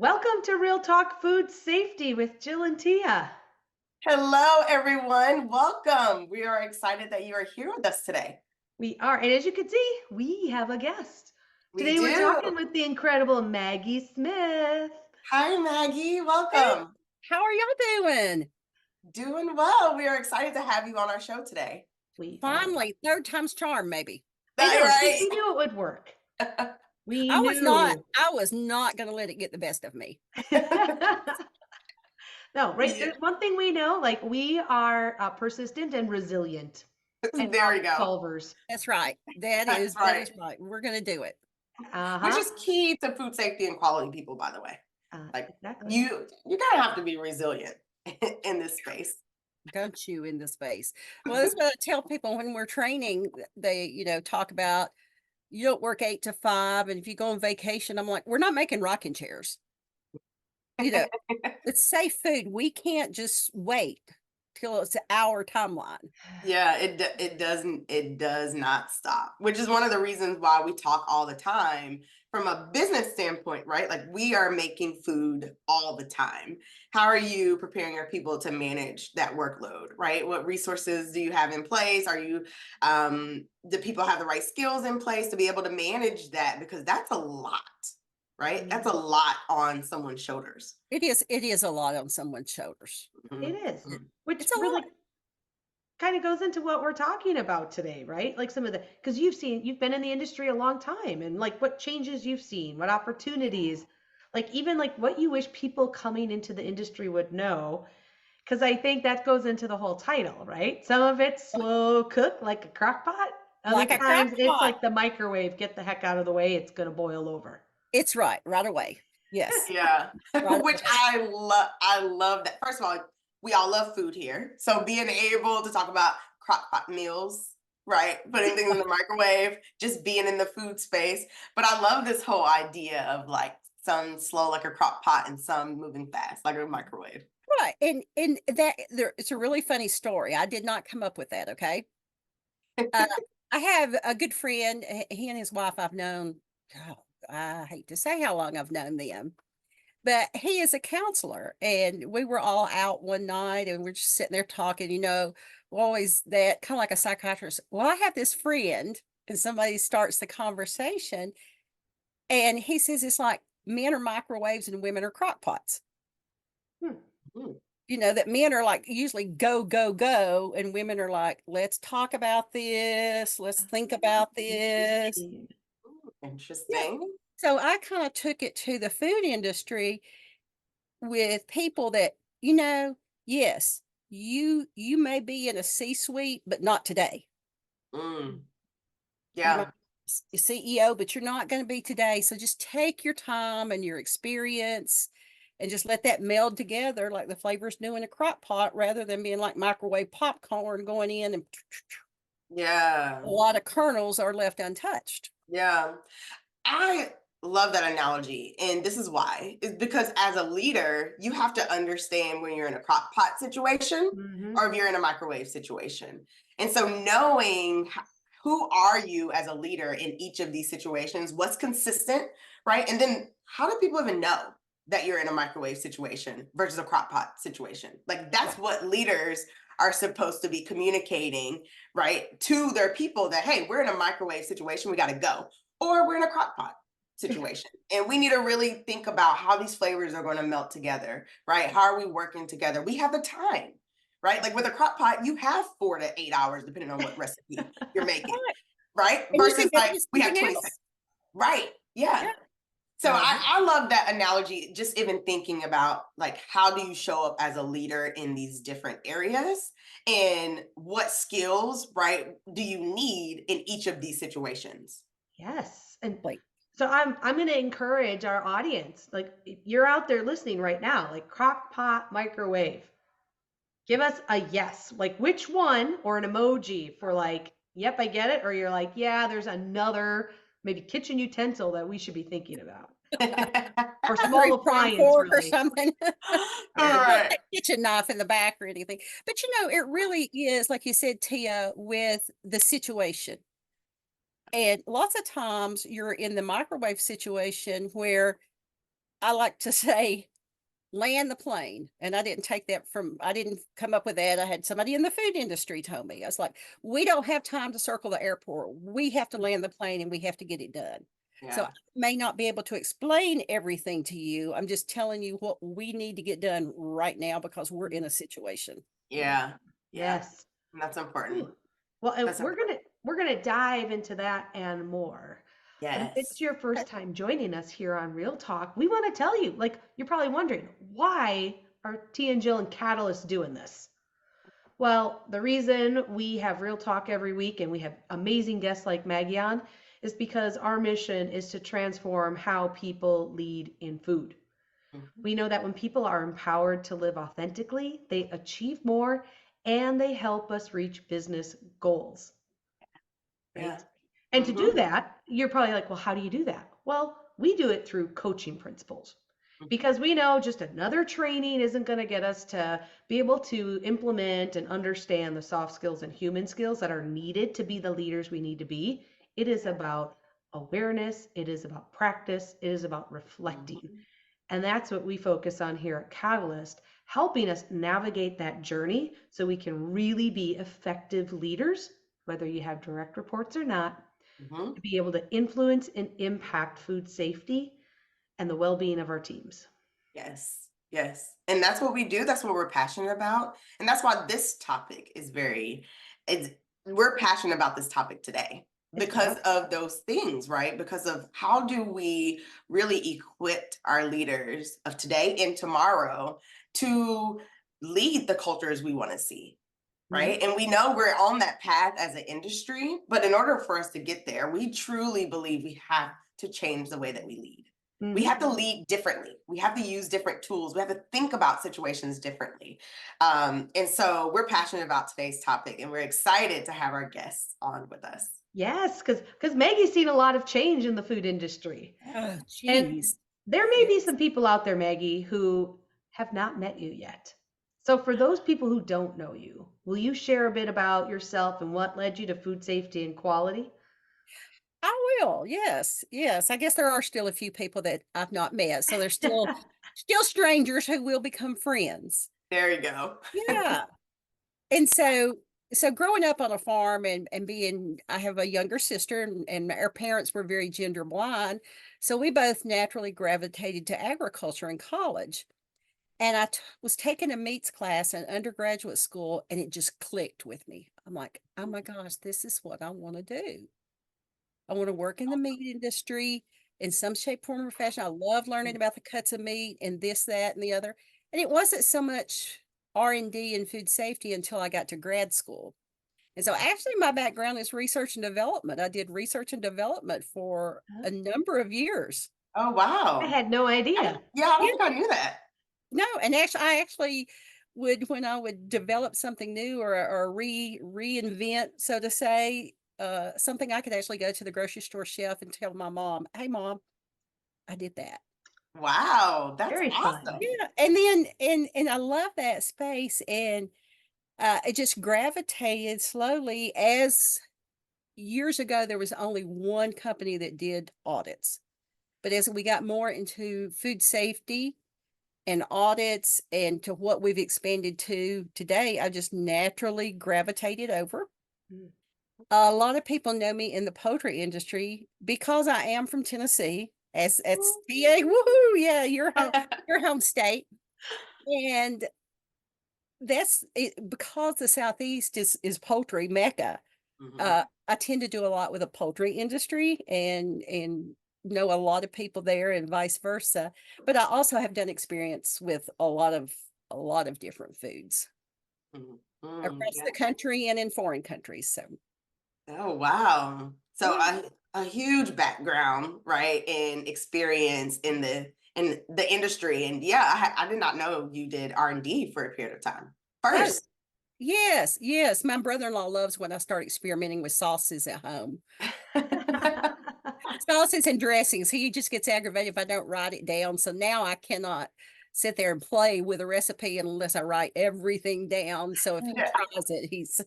Welcome to Real Talk Food Safety with Jill and Tia. Hello, everyone. Welcome. We are excited that you are here with us today. We are, and as you can see, we have a guest. We Today we're do. talking with the incredible Maggie Smith. Hi, Maggie. Hey, Welcome. how are y'all doing? Doing well. We are excited to have you on our show today. We are. Finally, third time's charm, maybe. I know, Right. we knew it would work. We I knew. was not going to let it get the best of me. No, right. Yeah. There's one thing we know, like we are persistent and resilient and There problem we go. solvers. That's right. That That's is right. right. We're going to do it. Which is key to food safety and quality people, by the way. Like Exactly. you kind of have to be resilient in this space. Don't you in the space. Well, that's what I tell people when we're training. They, talk about you don't work 8 to 5. And if you go on vacation, I'm like, we're not making rocking chairs. It's safe food. We can't just wait till it's our timeline. Yeah, it does not stop, which is one of the reasons why we talk all the time from a business standpoint, right? Like we are making food all the time. How are you preparing your people to manage that workload, right? What resources do you have in place? Do people have the right skills in place to be able to manage that? Because that's a lot, right? That's a lot on someone's shoulders. It is a lot on someone's shoulders. It is, which It's a really lot. kind of goes into what we're talking about today, right? Like some of the, because you've been in the industry a long time, and like what changes you've seen, what opportunities, like even like what you wish people coming into the industry would know. Because I think that goes into the whole title, right? Some of it's slow cook, like a crock pot. Other Like a times it's Crockpot. like the microwave, get the heck out of the way, it's gonna boil over. It's right away. Yes. Yeah, Right which away. I love that. First of all, we all love food here, so being able to talk about crock pot meals, right? Putting things in the microwave, just being in the food space. But I love this whole idea of like some slow like a crock pot and some moving fast like a microwave. Right. And that it's a really funny story. I did not come up with that, okay? Uh, I have a good friend, he and his wife I've known, oh, I hate to say how long I've known them, but he is a counselor. And we were all out one night and we're just sitting there talking, always that kind of like a psychiatrist. Well, I have this friend, and somebody starts the conversation, and he says it's like men are microwaves and women are crock pots. Hmm. Mm. That men are like usually go, go, go, and women are like, let's talk about this, let's think about this. Interesting. Yeah. Interesting. So I kind of took it to the food industry with people that, yes, you may be in a C-suite, but not today. Mm. You might Yeah. be CEO, but you're not going to be today. So just take your time and your experience and just let that meld together like the flavors do in a crock pot rather than being like microwave popcorn going in and Yeah. a lot of kernels are left untouched. Yeah. I love that analogy. And this is why. Is because as a leader, you have to understand when you're in a crock pot situation Mm-hmm. or if you're in a microwave situation. And so knowing who are you as a leader in each of these situations, what's consistent, right? And then how do people even know that you're in a microwave situation versus a crock pot situation? Like that's what leaders are supposed to be communicating, right, to their people that, hey, we're in a microwave situation, we got to go, or we're in a crock pot situation. And we need to really think about how these flavors are going to melt together, right? How are we working together? We have the time, right? Like with a crock pot, you have 4 to 8 hours, depending on what recipe you're making, Right. right? And you can Versus go like do we have something 20 seconds. else. Right. Yeah. Yeah. So Mhm. I love that analogy, just even thinking about like how do you show up as a leader in these different areas and what skills, right, do you need in each of these situations? Yes. And Like, so I'm going to encourage our audience, like if you're out there listening right now, like crock pot, microwave. Give us a yes, like which one, or an emoji for like, yep, I get it, or you're like, yeah, there's another maybe kitchen utensil that we should be thinking about, or a small three-pronged appliance fork or really. something. All Not right. that kitchen knife in the back or anything. But it really is, like you said, Tia, with the situation. And lots of times you're in the microwave situation where I like to say, land the plane. And I didn't I didn't come up with that. I had somebody in the food industry told me. I was like, we don't have time to circle the airport. We have to land the plane and we have to get it done. So I Yeah. may not be able to explain everything to you. I'm just telling you what we need to get done right now because we're in a situation. Yeah. Yeah. Yes. And that's important. Ooh. Well, and That's important. we're gonna dive into that and more. But if it's Yes. your first time joining us here on Real Talk, we want to tell you, like, you're probably wondering, why are T and Jill and Catalyst doing this? Well, the reason we have Real Talk every week and we have amazing guests like Maggie on is because our mission is to transform how people lead in food. Mhm. We know that when people are empowered to live authentically, they achieve more and they help us reach business goals, Yeah. right? And to do Mhm. that, you're probably like, well, how do you do that? Well, we do it through coaching principles because we know just another training isn't going to get us to be able to implement and understand the soft skills and human skills that are needed to be the leaders we need to be. It is about awareness, it is about practice, it is about reflecting. Mhm. And that's what we focus on here at Catalyst, helping us navigate that journey so we can really be effective leaders, whether you have direct reports or not, Mhm. to be able to influence and impact food safety and the well-being of our teams. Yes. Yes. And that's what we do. That's what we're passionate about. And that's why this topic is it's we're passionate about this topic today It's because powerful. of those things, right? Because of how do we really equip our leaders of today and tomorrow to lead the cultures we want to see, Mhm. right? And we know we're on that path as an industry, but in order for us to get there, we truly believe we have to change the way that we lead. We Mhm. have to lead differently. We have to use different tools. We have to think about situations differently. And so we're passionate about today's topic and we're excited to have our guests on with us. Yes, because Maggie's seen a lot of change in the food industry. Oh, And geez. there may be Yes. some people out there, Maggie, who have not met you yet. So for those people who don't know you, will you share a bit about yourself and what led you to food safety and quality? I will. Yes. Yes. I guess there are still a few people that I've not met. So there's still strangers who will become friends. There you go. Yeah. And so growing up on a farm and being I have a younger sister and our parents were very gender blind. So we both naturally gravitated to agriculture in college. And was taking a meats class in undergraduate school and it just clicked with me. I'm like, oh my gosh, this is what I want to do. I want to work in the meat industry in some shape, form, or fashion. I love learning about the cuts of meat and this, that, and the other. And it wasn't so much R&D and food safety until I got to grad school. And so actually my background is research and development. I did research and development for a number of years. Oh, I wow. had no idea. Yeah, I don't Yeah, think I knew that. no, and actually I actually would when I would develop something new or reinvent, so to say, something I could actually go to the grocery store shelf and tell my mom, "Hey, mom, I did that." Wow, that's Very fun. awesome. Yeah, and then and I love that space, and it just gravitated slowly. As years ago, there was only one company that did audits, but as we got more into food safety and audits and to what we've expanded to today, I just naturally gravitated over. Mm. A lot of people know me in the poultry industry because I am from Tennessee. As TA, woohoo, yeah, your home state. And that's it because the Southeast is poultry mecca. Mhm. I tend to do a lot with the poultry industry and know a lot of people there and vice versa. But I also have done experience with a lot of different foods Mhm. across the Yeah. country and in foreign countries. So Oh, wow. So yeah. a huge background, right, and experience in the industry. And yeah, I did not know you did R&D for a period of time. Oh, First. yes, yes. My brother-in-law loves when I start experimenting with sauces at home. Sauces and dressings. He just gets aggravated if I don't write it down. So now I cannot sit there and play with a recipe unless I write everything down. So if he Yeah. tries it,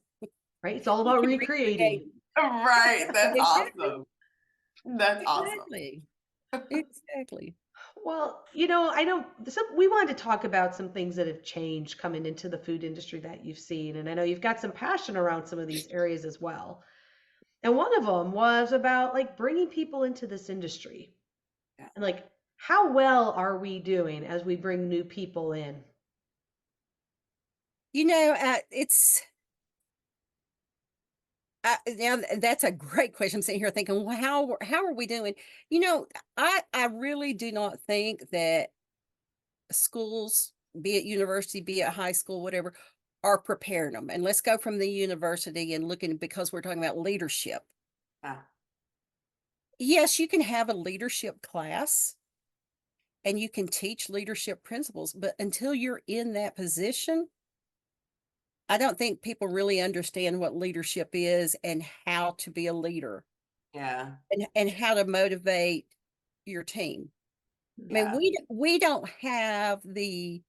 Right? It's all he about can recreating. recreate. Right. That's Exactly. awesome. That's awesome. Exactly. Exactly. Well, you know, I know we wanted to talk about some things that have changed coming into the food industry that you've seen. And I know you've got some passion around some of these areas as well. And one of them was about like bringing people into this industry. Yeah. And like, how well are we doing as we bring new people in? You know, it's now that's a great question. I'm sitting here thinking, well, how are we doing? You know, I really do not think that schools, be it university, be it high school, whatever, are preparing them. And let's go from the university and looking, because we're talking about leadership. Yeah. Yes, you can have a leadership class and you can teach leadership principles, but until you're in that position, I don't think people really understand what leadership is and how to be a leader Yeah. and how to motivate your team. I mean, Yeah. we don't have the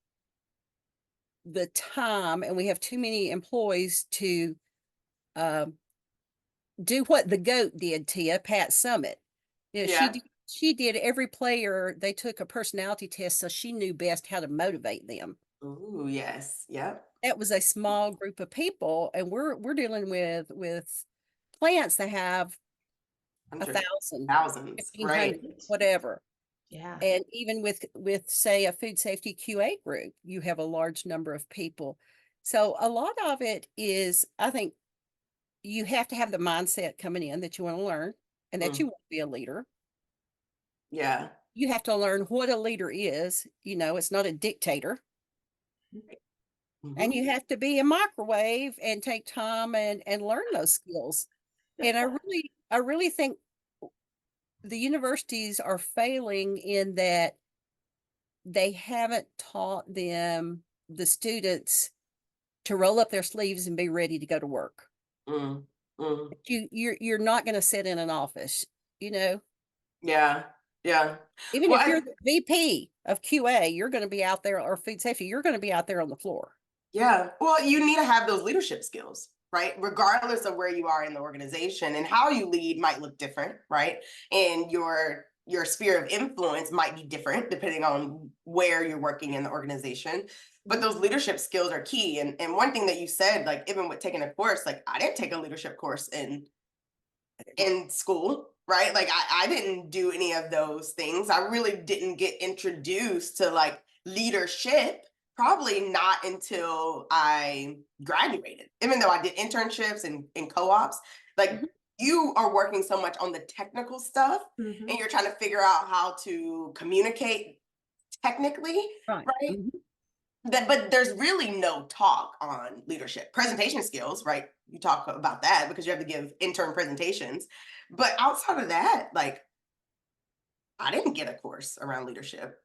time, and we have too many employees to um, do what the GOAT did, Tia, Pat Summit. You know, Yeah. she did every player, they took a personality test, so she knew best how to motivate them. Ooh, yes. Yep. That was a small group of people, and we're dealing with plants that have a Hundreds, thousand, thousands. 1,500, Right. whatever. Yeah. And even with say a food safety QA group, you have a large number of people. So a lot of it is, I think, you have to have the mindset coming in that you want to learn and that you Mm. want to be a leader. Yeah. You have to learn what a leader is. You know, it's not a dictator. And Hmm. you have to be a microwave and take time and learn those skills. And I really think the universities are failing in that they haven't taught them, the students, to roll up their sleeves and be ready to go to work. Mm. Mm. You're not going to sit in an office, you know. Yeah. Yeah. Even Well, if you're the VP of QA, you're going to be out there, or food safety, you're going to be out there on the floor. yeah. Well, you need to have those leadership skills, right? Regardless of where you are in the organization, and how you lead might look different, right? And your sphere of influence might be different depending on where you're working in the organization. But those leadership skills are key. And one thing that you said, like even with taking a course, like I didn't take a leadership course in school, right? Like I didn't do any of those things. I really didn't get introduced to like leadership, probably not until I graduated. Even though I did internships and co-ops, like Mhm. you are working so much on the technical stuff Mhm. and you're trying to figure out how to communicate technically, Right. right? Mhm. But there's really no talk on leadership presentation skills, right? You talk about that because you have to give intern presentations, but outside of that, like I didn't get a course around leadership.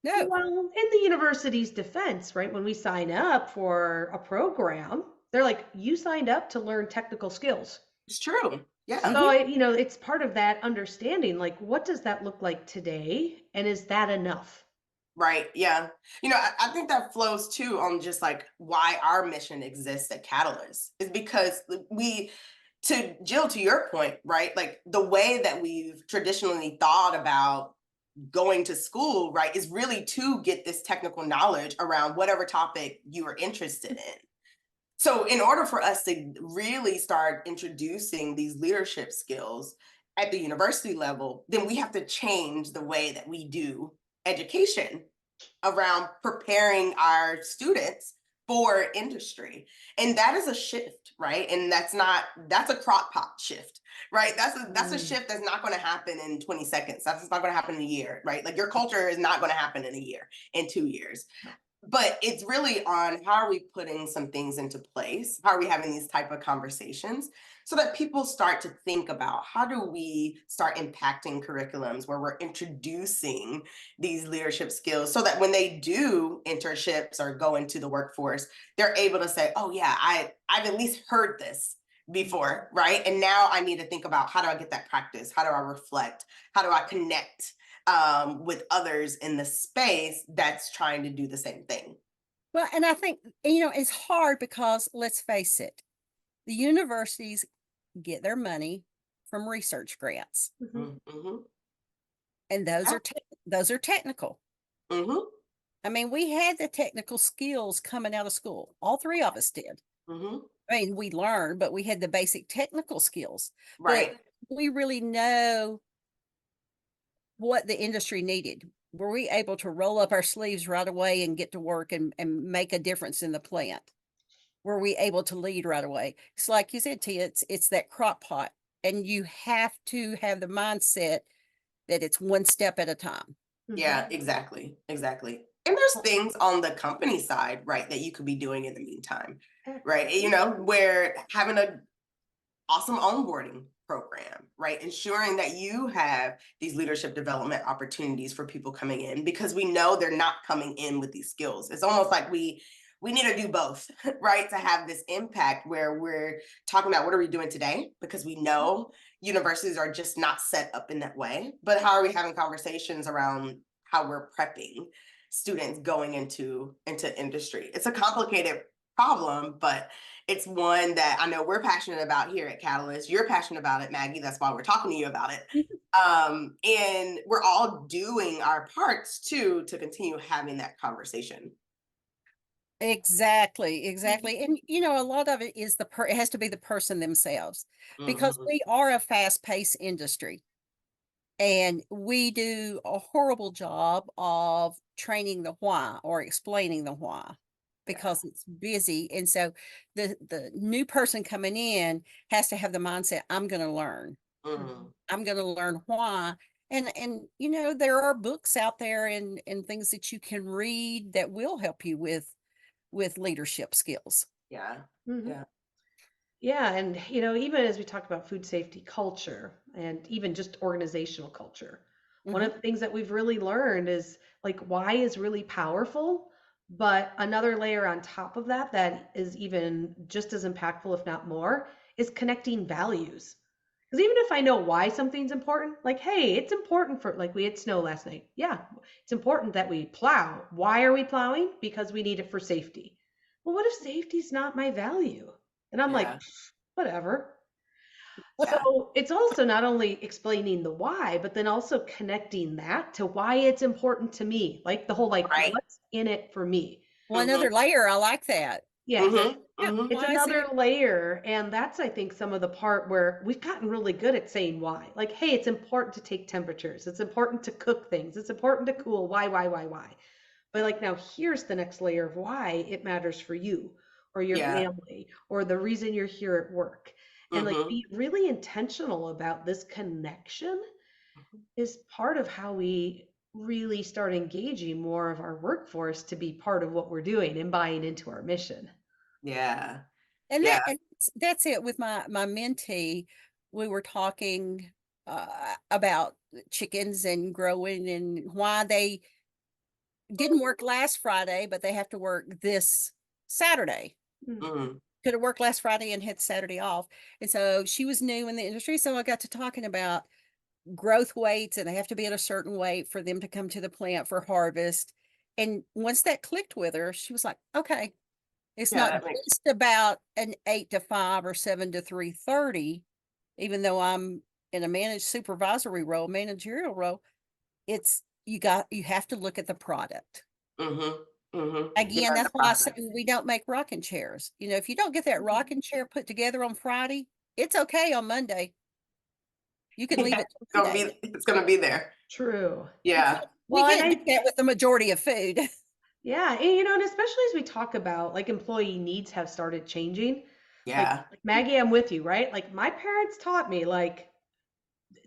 No. Well, in the university's defense, right, when we sign up for a program, they're like, you signed up to learn technical skills. It's true. Yeah. So, Mhm. you know, it's part of that understanding, like, what does that look like today? And is that enough? Right. Yeah. I think that flows too on just like why our mission exists at Catalyst is because to Jill, to your point, right? Like the way that we've traditionally thought about going to school, right, is really to get this technical knowledge around whatever topic you are interested in. So, in order for us to really start introducing these leadership skills at the university level, then we have to change the way that we do education around preparing our students for industry. And that is a shift, right? And that's a crockpot shift, right? That's a Mm. shift that's not going to happen in 20 seconds. That's not going to happen in a year, right? Like your culture is not going to happen in a year, in 2 years. But it's really on how are we putting some things into place? How are we having these type of conversations so that people start to think about how do we start impacting curriculums where we're introducing these leadership skills so that when they do internships or go into the workforce, they're able to say, oh yeah, I've at least heard this before, right? And now I need to think about how do I get that practice? How do I reflect? How do I connect with others in the space that's trying to do the same thing? Well, and I think, you know, it's hard because let's face it, the universities get their money from research grants. Mhm. Mm-hmm. And those are technical. Mm-hmm. I mean, we had the technical skills coming out of school. All three of us did. Mm-hmm. I mean, we learned, but we had the basic technical skills. Right. But we really know what the industry needed. Were we able to roll up our sleeves right away and get to work and make a difference in the plant? Were we able to lead right away? It's like you said, Tia, it's that crock pot. And you have to have the mindset that it's one step at a time. Yeah, exactly. Exactly. And there's things on the company side, right, that you could be doing in the meantime, right? You know, where having a awesome onboarding program, right? Ensuring that you have these leadership development opportunities for people coming in, because we know they're not coming in with these skills. It's almost like we need to do both, right? To have this impact where we're talking about what are we doing today? Because we know universities are just not set up in that way. But how are we having conversations around how we're prepping students going into industry? It's a complicated problem, but it's one that I know we're passionate about here at Catalyst. You're passionate about it, Maggie. That's why we're talking to you about it. And we're all doing our parts too to continue having that conversation. Exactly, exactly. And a lot of it is it has to be the person themselves, because Mm-hmm. we are a fast-paced industry and we do a horrible job of training the why or explaining the why Yeah. because it's busy. And so the new person coming in has to have the mindset, I'm going to learn. Mm-hmm. I'm going to learn why. And there are books out there and things that you can read that will help you with leadership skills. Yeah. Mhm. Yeah. Yeah, and even as we talk about food safety culture and even just organizational culture, one Mhm. of the things that we've really learned is like why is really powerful, but another layer on top of that that is even just as impactful, if not more, is connecting values. Because even if I know why something's important, like, hey, it's important for, like, we had snow last night. Yeah, it's important that we plow. Why are we plowing? Because we need it for safety. Well, what if safety's not my value? And I'm like, Yeah. whatever. Yeah. So it's also not only explaining the why, but then also connecting that to why it's important to me. Like the whole, like, Right. what's in it for me? One Mm-hmm. other layer, I like that. Yes. Mm-hmm. Yeah, Mm-hmm. It's why is another it? layer. And that's, I think, some of the part where we've gotten really good at saying why. Like, hey, it's important to take temperatures. It's important to cook things. It's important to cool. Why? But like now here's the next layer of why it matters for you or your Yeah. family or the reason you're here at work. And like Mm-hmm. be really intentional about this connection is part of how we really start engaging more of our workforce to be part of what we're doing and buying into our mission. Yeah. And Yeah. that's it with my mentee. We were talking about chickens and growing and why they didn't work last Friday, but they have to work this Saturday. Mm. Mm-hmm. Could have worked last Friday and had Saturday off. And so she was new in the industry. So I got to talking about growth weights, and they have to be at a certain weight for them to come to the plant for harvest. And once that clicked with her, she was like, okay, it's Yeah, not that makes just about an 8 to 5 or 7 to 3:30, even though I'm in a managerial role. It's you have to look at the product. mm-hmm. Mm-hmm. Again, Yeah, that's the why I say process. we don't make rocking chairs. If you don't get that rocking chair put together on Friday, it's okay on Monday. You can leave Yeah, it till Monday. it's gonna be there. True. Yeah. We Well, and can't do I, that with the majority of food. yeah, and and especially as we talk about like employee needs have started changing. Yeah. Like Maggie, I'm with you, right? Like my parents taught me like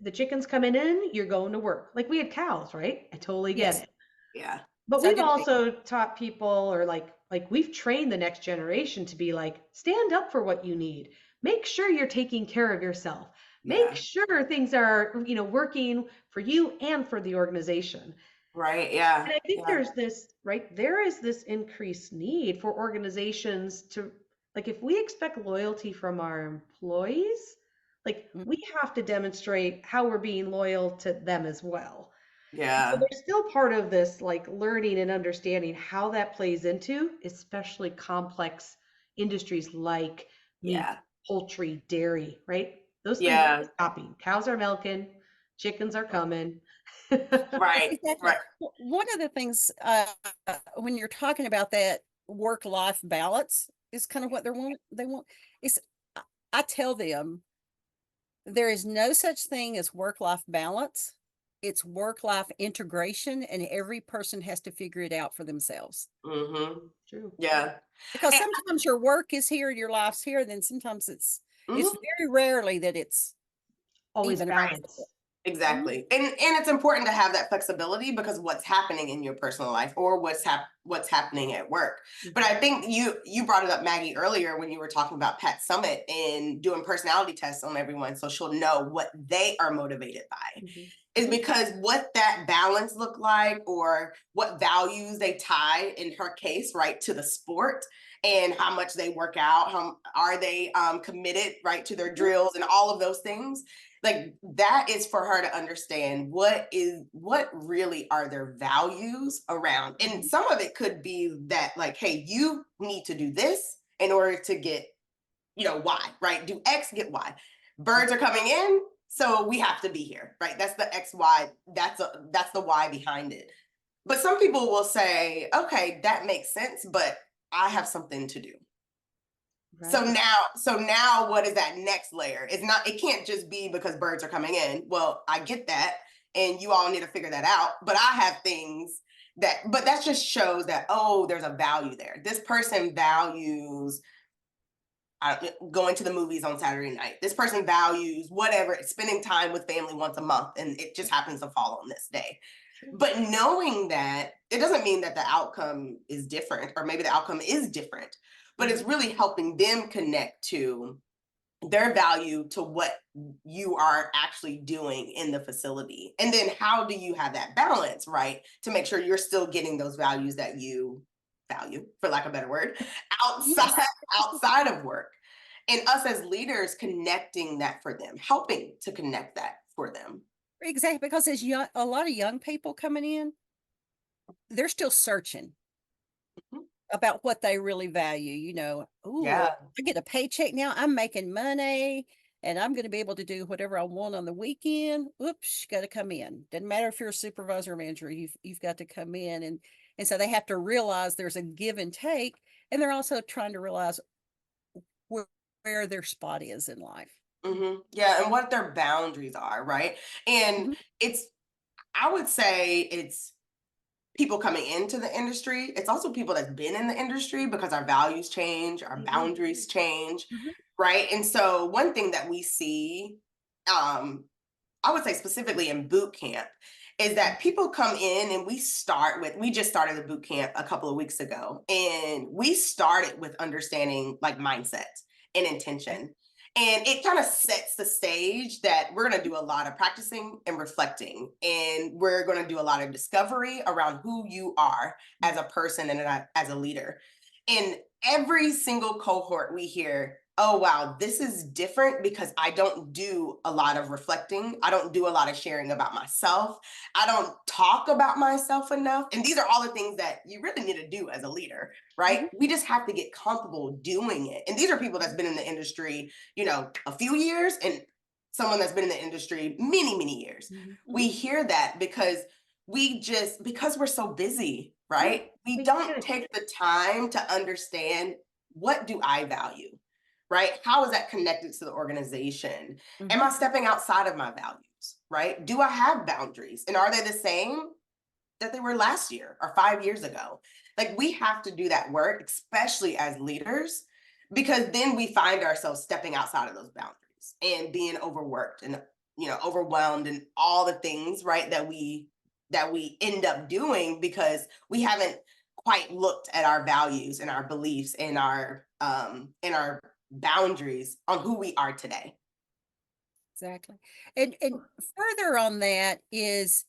the chicken's coming in, you're going to work. Like we had cows, right? I totally get Yes, it. Yeah. But so we've did we. also taught people or like we've trained the next generation to be like stand up for what you need. Make sure you're taking care of yourself. Make Yeah. sure things are, working for you and for the organization. Right. Yeah. And I think Yeah. there's this, right? There is this increased need for organizations to, like, if we expect loyalty from our employees, like, Mm. we have to demonstrate how we're being loyal to them as well. So Yeah. there's still part of this, like, learning and understanding how that plays into, especially complex industries like meat, Yeah. poultry, dairy, right? Those things Yeah. are stopping. Cows are milking, chickens are coming. Right, Exactly. right. One of the things, when you're talking about that work-life balance is kind of what they want is I tell them there is no such thing as work-life balance. It's work-life integration, and every person has to figure it out for themselves. Mhm. True. Yeah. Because And sometimes your work is here, your life's here, then sometimes it's mhm. very rarely that it's Always even balance. Mhm. Exactly. And it's important to have that flexibility because what's happening in your personal life or what's happening at work. But I Mhm, think you brought it up, Maggie, earlier when you were talking about Pat Summit and doing personality tests on everyone so she'll know what they are motivated by. mhm, Is because what that balance looked like or what values they tie in her case, right, to the sport and how much they work out, how are they committed, right, to their Mhm. drills and all of those things, like that is for her to understand what really are their values around. And mhm. some of it could be that like, hey, you need to do this in order to get, y, right, do x, get y. Birds are coming in, so we have to be here, right? That's the x, y. That's the why behind it. But some people will say, okay, that makes sense, but I have something to do. Right. So now what is that next layer? It can't just be because birds are coming in. Well, I get that, and you all need to figure that out. But I have things but that just shows that, oh, there's a value there. This person values going to the movies on Saturday night. This person values whatever, spending time with family once a month, and it just happens to fall on this day. True. But knowing that, it doesn't mean that the outcome is different, or maybe the outcome is different, but it's Mhm. really helping them connect to their value to what you are actually doing in the facility. And then how do you have that balance, right? To make sure you're still getting those values that you value, for lack of a better word, outside Yes. outside of work. And us as leaders connecting that for them, helping to connect that for them. Exactly, because as young a lot of young people coming in, they're still searching Mhm. about what they really value, "Ooh, Yeah. I get a paycheck now, I'm making money, and I'm gonna be able to do whatever I want on the weekend. Oops, gotta come in." Doesn't matter if you're a supervisor or manager, you've got to come in, and so they have to realize there's a give and take, and they're also trying to realize where where their spot is in life. Yeah, and what their boundaries are, right? And Mhm, it's I would say it's people coming into the industry. It's also people that's been in the industry because our values change, our Mhm. boundaries change, mhm, right? And so one thing that we see, um, I would say specifically in boot camp, is that Mhm. people come in and we just started the boot camp a couple of weeks ago, and we started with understanding like mindset and Okay. intention. And it kind of sets the stage that we're going to do a lot of practicing and reflecting, and we're going to do a lot of discovery around who you are as Mm. a person and as a leader. In every single cohort, we hear, oh, wow, this is different because I don't do a lot of reflecting. I don't do a lot of sharing about myself. I don't talk about myself enough. And these are all the things that you really need to do as a leader, right? mhm, We just have to get comfortable doing it. And these are people that's been in the industry, a few years, and someone that's been in the industry many, many years. Mhm. mhm. We hear that because because we're so busy, Yeah. right? We We don't kinda take the time to understand, what do I value? Right? How is that connected to the organization? Am Mhm. I stepping outside of my values? Right? Do I have boundaries? And are they the same that they were last year or 5 years ago? Like we have to do that work, especially as leaders, because then we find ourselves stepping outside of those boundaries and being overworked and overwhelmed and all the things, right, that we end up doing because we haven't quite looked at our values and our beliefs and our boundaries on who we are today. Exactly. And further on that is,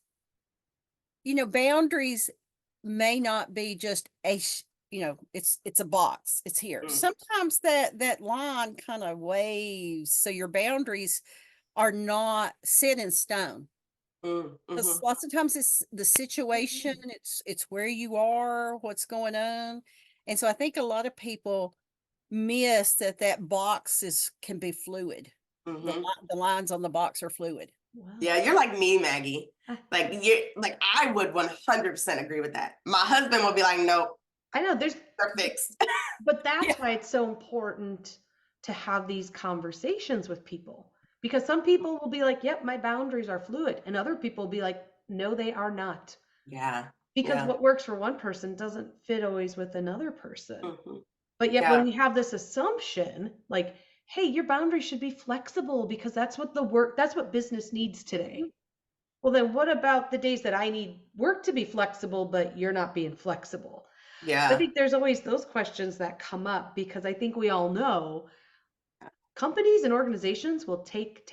boundaries may not be just it's a box. It's here. Mm, Sometimes that line kind of waves, so your boundaries are not set in stone. Because mhm, lots of times it's the situation, it's where you are, what's going on. And so I think a lot of people miss that box is can be fluid. The mhm. the lines on the box are fluid. Yeah, Wow. you're like me, Maggie. I Like I would 100% agree with that. My husband will be like, nope, I know there's, they're fixed. but Yeah. that's why it's so important to have these conversations with people. Because some people will be like, yep, my boundaries are fluid. And other people will be like, no, they are not. Yeah. Because Yeah. what works for one person doesn't fit always with another person. Mhm. But yet when Yeah. we have this assumption, like, hey, your boundaries should be flexible because that's what business needs today. Well, then what about the days that I need work to be flexible, but you're not being flexible? I Yeah. think there's always those questions that come up because I think we all know companies and organizations will take.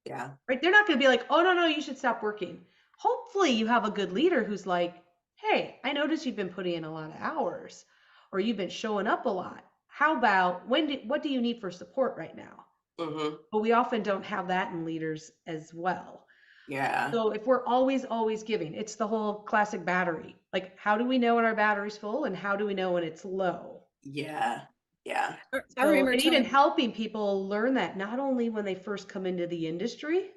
Yeah. Right? They're not going to be like, oh, no, you should stop working. Hopefully, you have a good leader who's like, hey, I noticed you've been putting in a lot of hours or you've been showing up a lot. How about what do you need for support right now? Hmm. But we often don't have that in leaders as well. Yeah. So if we're always giving, it's the whole classic battery. Like, how do we know when our battery's full and how do we know when it's low? Yeah. Yeah. I So, remember and even telling, helping people learn that not only when they first come into the industry,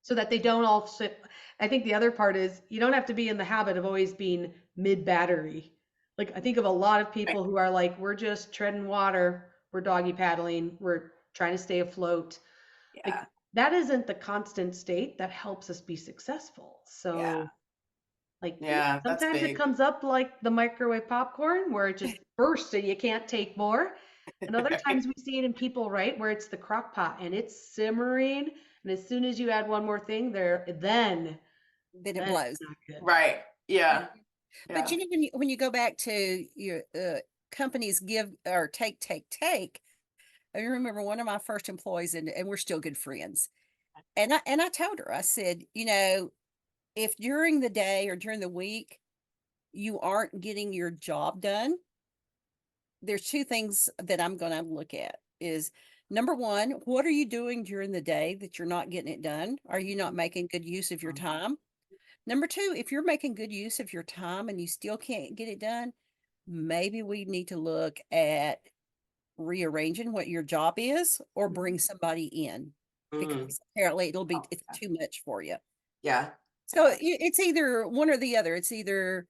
so that they don't all sit. I think the other part is you don't have to be in the habit of always being mid battery. Like, I think of a lot of Right. people who are like, we're just treading water, we're doggy paddling, we're trying to stay afloat. Like, Yeah. that isn't the constant state that helps us be successful. Yeah. So, like, Yeah. That's sometimes it big. comes up like the microwave popcorn where it just bursts and you can't take more. And other times we see it in people, right, where it's the crock pot and it's simmering. And as soon as you add one more thing there, that it then blows. it's not good. Right. Yeah. But Yeah. you know, when you go back to your companies give or take. I remember one of my first employees, and we're still good friends. And I told her, I said, you know, if during the day or during the week you aren't getting your job done, there's two things that I'm going to look at is number one, what are you doing during the day that you're not getting it done? Are you not making good use of your time? Number two, if you're making good use of your time and you still can't get it done, maybe we need to look at rearranging what your job is or bring somebody in Mm. because apparently Oh, it's too much for you. yeah. So it's either one or the other. It's either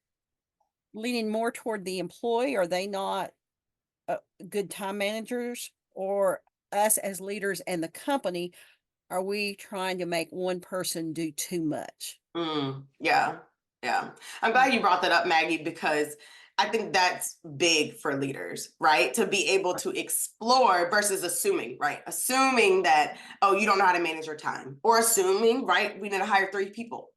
leaning more toward the employee, are they not uh, good time managers, or us as leaders and the company, are we trying to make one person do too much? Yeah. Yeah. I'm glad you brought that up, Maggie, because I think that's big for leaders, right? To be able to explore versus assuming, right? Assuming that, oh, you don't know how to manage your time, or assuming, right, we need to hire 3 people.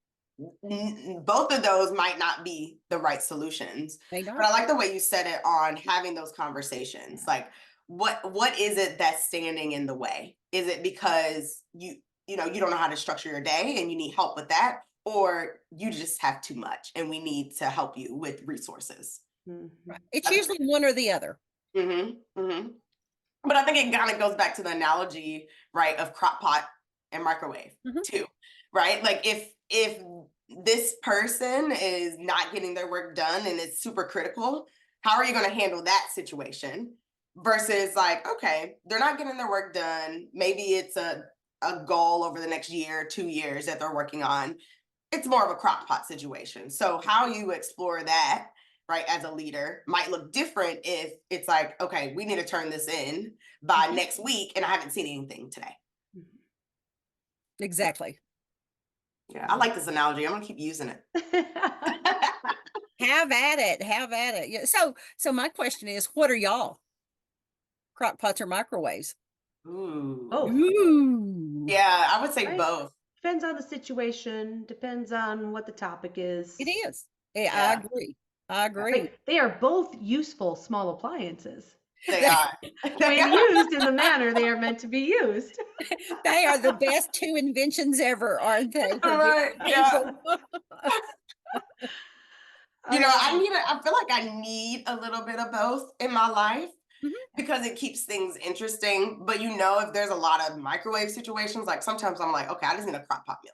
Both of those might not be the right solutions. They But I not. like the way you said it on having those conversations. Like, what is it that's standing in the way? Is it because you know you don't know how to structure your day and you need help with that, or you just have too much and we need to help you with resources? Mhm. It's usually one or the other. Mm-hmm, mm-hmm. But I think it kind of goes back to the analogy, right, of crock pot and microwave Mhm. too, right? Like if this person is not getting their work done and it's super critical, how are you going to handle that situation? Versus like, okay, they're not getting their work done. Maybe it's a goal over the next year, 2 years that they're working on. It's more of a crock pot situation. So how you explore that, right, as a leader might look different if it's like, okay, we need to turn this in by Mhm. next week and I haven't seen anything today. Exactly. Yeah, I like this analogy. I'm gonna keep using it. Have at it. Have at it. Yeah. So my question is, what are y'all? Crock pots or microwaves? Ooh. Both, Ooh, Yeah, I would say right? both. Depends on the situation, depends on what the topic it is. is. Yeah, I Yeah, agree. I agree. Like, they are both useful small appliances. they are. They When are. used in the manner they are meant to be used. They are the best two inventions ever, aren't they, for Right. different Yeah. people? You know, Um, I feel like I need a little bit of both in my life Mhm. because it keeps things interesting. But you know, if there's a lot of microwave situations, like sometimes I'm like, okay, I just need a crock pot meal.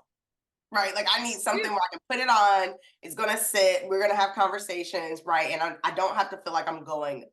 Right. Like I need Yeah. something where I can put it on, it's gonna sit, we're gonna have conversations, right? And I don't have to feel like I'm going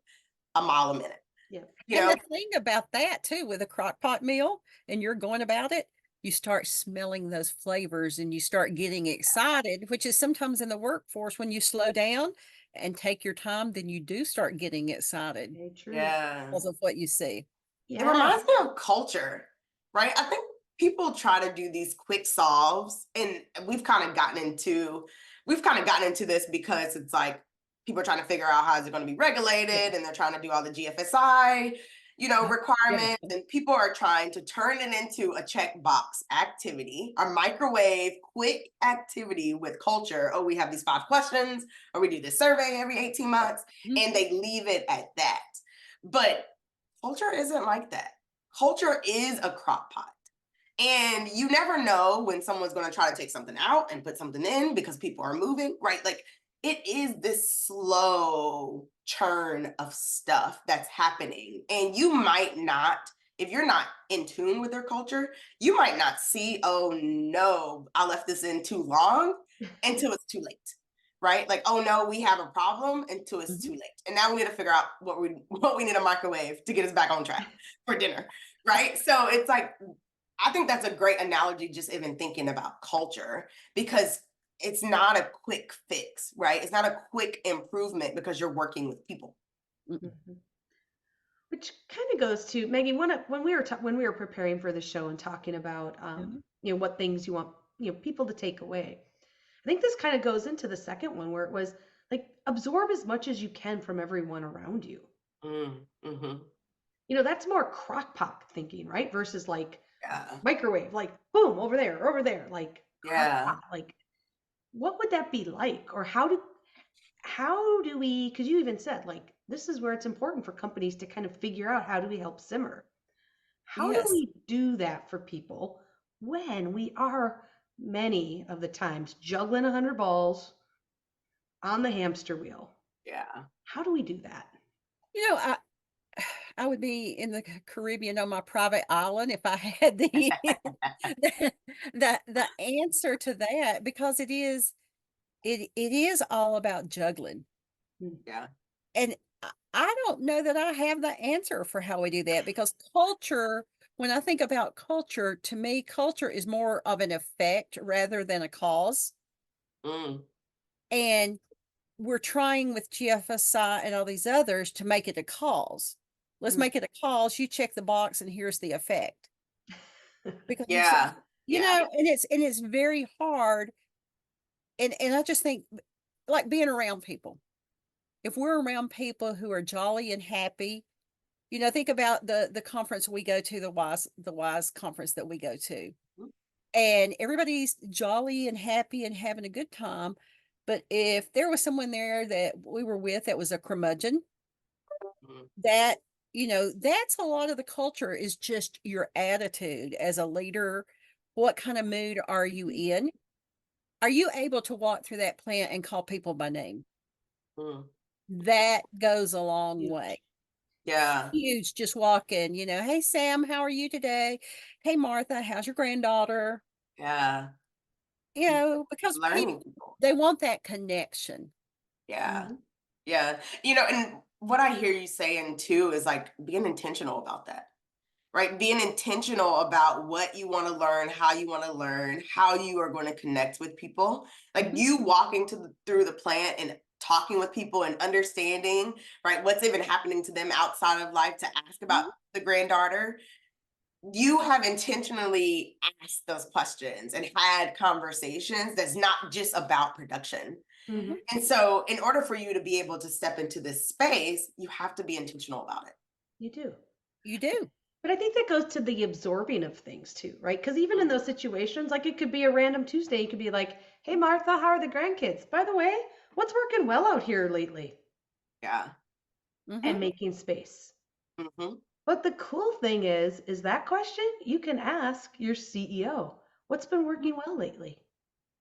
a mile a minute, yeah. you And know? the thing about that too, with a crock pot meal, and you're going about it, you start smelling those flavors and you start getting excited, which is sometimes in the workforce when you slow down and take your time, then you do start getting excited Very true. Yeah. because of what you see. It Yeah. reminds me of culture, right? I think people try to do these quick solves, and we've kind of gotten into this because it's like people are trying to figure out how is it going to be regulated, and they're trying to do all the GFSI, requirements, and people are trying to turn it into a checkbox activity, a microwave quick activity with culture. Oh, we have these 5 questions, or we do this survey every 18 months, and they leave it at that. But culture isn't like that. Culture is a crock pot. And you never know when someone's going to try to take something out and put something in because people are moving, right? Like it is this slow churn of stuff that's happening. And you might not, if you're not in tune with their culture, you might not see, oh no, I left this in too long until it's too late. Right? Like, oh no, we have a problem until it's too late. And now we need to figure out what we need a microwave to get us back on track for dinner. Right? So it's like, I think that's a great analogy, just even thinking about culture, because it's not a quick fix, right? It's not a quick improvement because you're working with people. Mhm. Which kind of goes to Maggie. When we were preparing for the show and talking about what things you want people to take away. I think this kind of goes into the second one where it was like absorb as much as you can from everyone around you. Mm-hmm. That's more crock pot thinking, right? Versus like Yeah. microwave, like boom, over there, like Yeah. crock pot. Like what would that be like? Or how do we, because you even said like this is where it's important for companies to kind of figure out how do we help simmer. How do Yes. we do that for people when we are many of the times juggling 100 balls on the hamster wheel? Yeah. How do we do that? I would be in the Caribbean on my private island if I had the answer to that, because it is all about juggling. Yeah. And I don't know that I have the answer for how we do that, because culture, when I think about culture, to me, culture is more of an effect rather than a cause. Mm. And we're trying with GFSI and all these others to make it a cause. Let's make it a cause. You check the box and here's the effect. Because Yeah. Yeah. and it's very hard. And I just think, like, being around people. If we're around people who are jolly and happy, think about the conference we go to, the wise conference that we go to. And everybody's jolly and happy and having a good time. But if there was someone there that we were with that was a curmudgeon, Mhm. that, that's a lot of the culture, is just your attitude as a leader. What kind of mood are you in? Are you able to walk through that plant and call people by name? Mm. That goes a long Huge. way. Yeah. Huge. Just walking, hey, Sam, how are you today? Hey, Martha, how's your granddaughter? Yeah. Because Learning people, people. they want that connection. Yeah. Mhm. Yeah. And what I hear you saying too is like being intentional about that, right? Being intentional about what you want to learn, how you want to learn, how you are going to connect with people. Like you walking through the plant and talking with people and understanding, right, what's even happening to them outside of life, to ask about the granddaughter. You have intentionally asked those questions and had conversations that's not just about production. Mhm. And so, in order for you to be able to step into this space, you have to be intentional about it. You do. You do. But I think that goes to the absorbing of things too, right? Because even in those situations, like it could be a random Tuesday, you could be like, hey, Martha, how are the grandkids? By the way, what's working well out here lately? Yeah. And making space. Mm-hmm. But the cool thing is that question you can ask your CEO. What's been working well lately?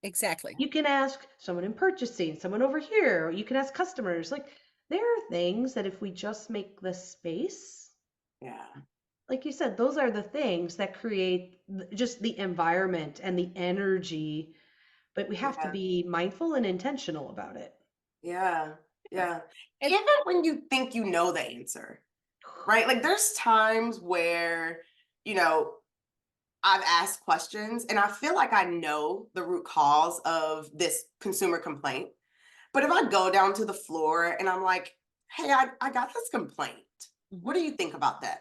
Exactly. You can ask someone in purchasing, someone over here, or you can ask customers. Like there are things that if we just make the space, Yeah. like you said, those are the things that create just the environment and the energy, but we have to Yeah. be mindful and intentional about it. Yeah. Yeah. And Even when you think you know the answer, right? Like there's times where, you know, I've asked questions and I feel like I know the root cause of this consumer complaint. But if I go down to the floor and I'm like, hey, I got this complaint. What do you think about that?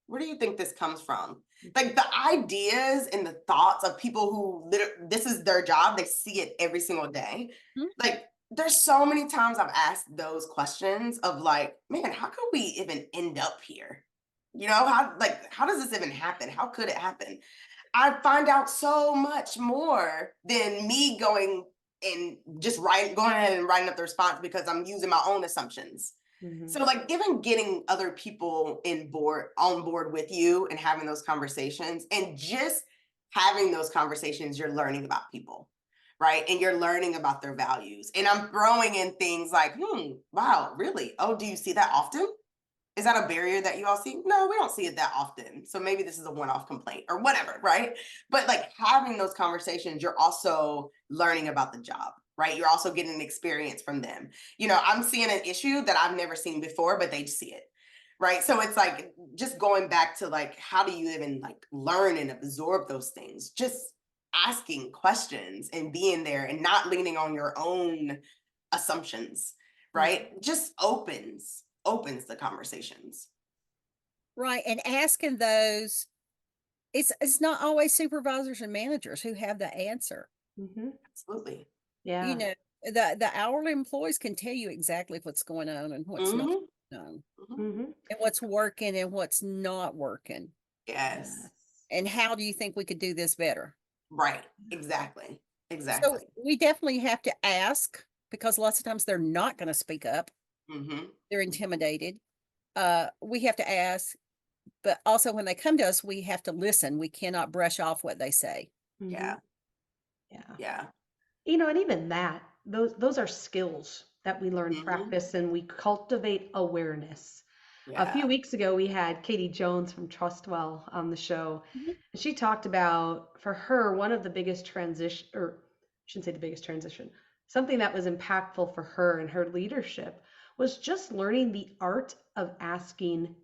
Where do you think this comes from? Like the ideas and the thoughts of people who this is their job, they see it every single day. Mhm. Like there's so many times I've asked those questions of like, man, how could we even end up here? How does this even happen? How could it happen? I find out so much more than me going and just going ahead and writing up the response because I'm using my own assumptions. Mhm. So like even getting other people on board with you and having those conversations and just having those conversations, you're learning about people, right? And you're learning about their values. And I'm throwing in things like, wow, really? Oh, do you see that often? Is that a barrier that you all see? No, we don't see it that often. So maybe this is a one-off complaint or whatever, right? But like having those conversations, you're also learning about the job, right? You're also getting an experience from them. I'm seeing an issue that I've never seen before, but they see it, right? So it's like just going back to like, how do you even like learn and absorb those things? Just asking questions and being there and not leaning on your own assumptions, right? Just opens the conversations. Right. And asking those, it's not always supervisors and managers who have the answer. Mhm. Absolutely. You Yeah. know, the hourly employees can tell you exactly what's going on and what's not Mhm, going on, mhm. Mhm. and what's working and what's not working. Yes. Yes. And how do you think we could do this better? Right. Exactly. So Exactly. we definitely have to ask because lots of times they're not going to speak up. Mhm. They're intimidated. We have to ask, but also when they come to us, we have to listen. We cannot brush off what they say. Mhm. Yeah. Yeah. Yeah. And even that, those are skills that we learn, Mhm. practice, and we cultivate awareness. A few Yeah. weeks ago, we had Katie Jones from Trustwell on the show. Mhm. And she talked about, for her, one of the biggest transition, or I shouldn't say the biggest transition, something that was impactful for her and her leadership was just learning the art of asking